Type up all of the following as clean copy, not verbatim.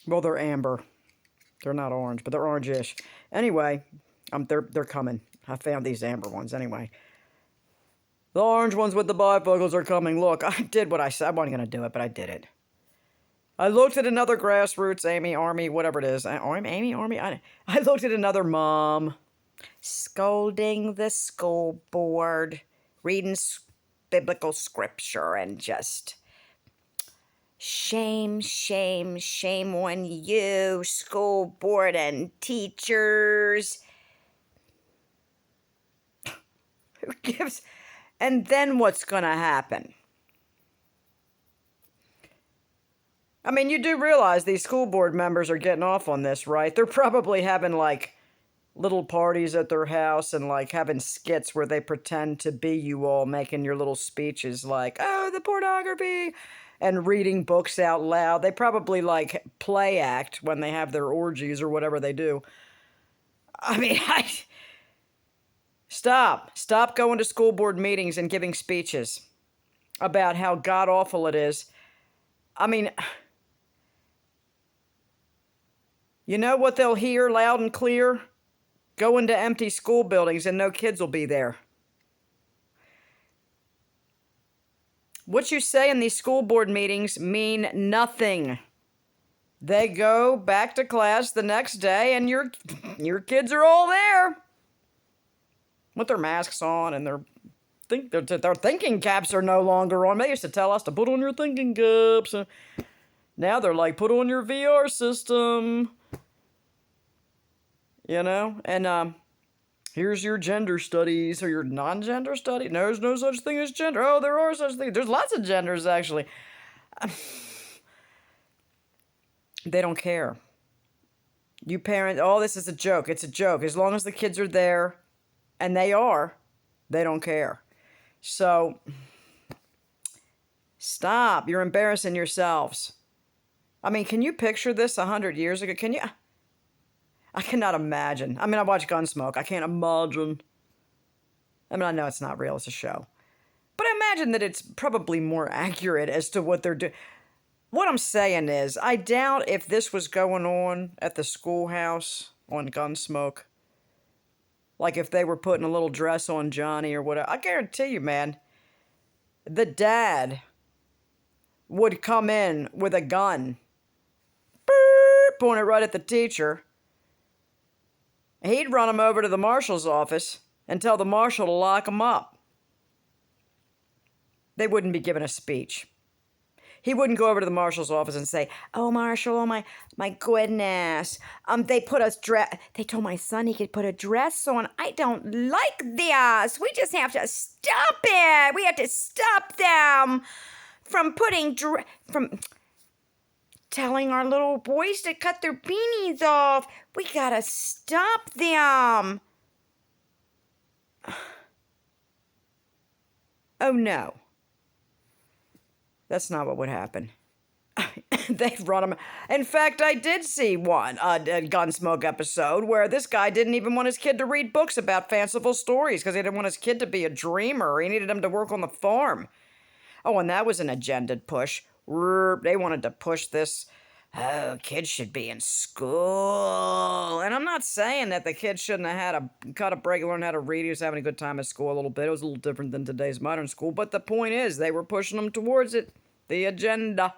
Well, they're amber. They're not orange, but they're orange-ish. Anyway, they're coming. I found these amber ones anyway. The orange ones with the bifocals are coming. Look, I did what I said. I wasn't going to do it, but I did it. I looked at another grassroots Amy Army, whatever it is. Amy Army? I looked at another mom scolding the school board, reading biblical scripture, and just shame, shame, shame on you, school board and teachers. Who gives? And then what's going to happen? I mean, you do realize these school board members are getting off on this, right? They're probably having, like, little parties at their house and, like, having skits where they pretend to be you all, making your little speeches like, oh, the pornography, and reading books out loud. They probably, like, play act when they have their orgies or whatever they do. I mean, Stop going to school board meetings and giving speeches about how god-awful it is. I mean, you know what they'll hear loud and clear? Go into empty school buildings and no kids will be there. What you say in these school board meetings mean nothing. They go back to class the next day and your kids are all there with their masks on, and their thinking caps are no longer on. They used to tell us to put on your thinking caps. Now they're like, put on your VR system. You know? And here's your gender studies or your non-gender study. No, there's no such thing as gender. Oh, there are such things. There's lots of genders, actually. They don't care. You parents, oh, this is a joke. It's a joke. As long as the kids are there, and they don't care. So, stop. You're embarrassing yourselves. I mean, can you picture this 100 years ago? Can you? I cannot imagine. I mean, I watch Gunsmoke. I can't imagine. I mean, I know it's not real. It's a show. But I imagine that it's probably more accurate as to what they're doing. What I'm saying is, I doubt if this was going on at the schoolhouse on Gunsmoke, like if they were putting a little dress on Johnny or whatever, I guarantee you, man, the dad would come in with a gun, point it right at the teacher. He'd run him over to the marshal's office and tell the marshal to lock him up. They wouldn't be given a speech. He wouldn't go over to the marshal's office and say, oh, Marshal, oh, my goodness. They told my son he could put a dress on. I don't like this. We just have to stop it. We have to stop them from from telling our little boys to cut their beanies off. We gotta stop them. Oh, no. That's not what would happen. They'd run him. In fact, I did see one, a Gunsmoke episode, where this guy didn't even want his kid to read books about fanciful stories because he didn't want his kid to be a dreamer. He needed him to work on the farm. Oh, and that was an agendaed push. They wanted to push this, oh, kids should be in school. And I'm not saying that the kid shouldn't have had a cut a break and learn how to read. He was having a good time at school a little bit. It was a little different than today's modern school. But the point is, they were pushing them towards it. The agenda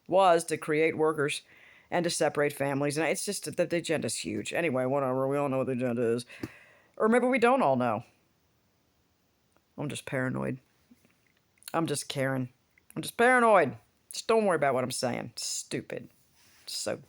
was to create workers and to separate families. And it's just that the agenda's huge. Anyway, whatever. We all know what the agenda is. Or maybe we don't all know. I'm just paranoid. I'm just Karen. I'm just paranoid. Just don't worry about what I'm saying. Stupid. So...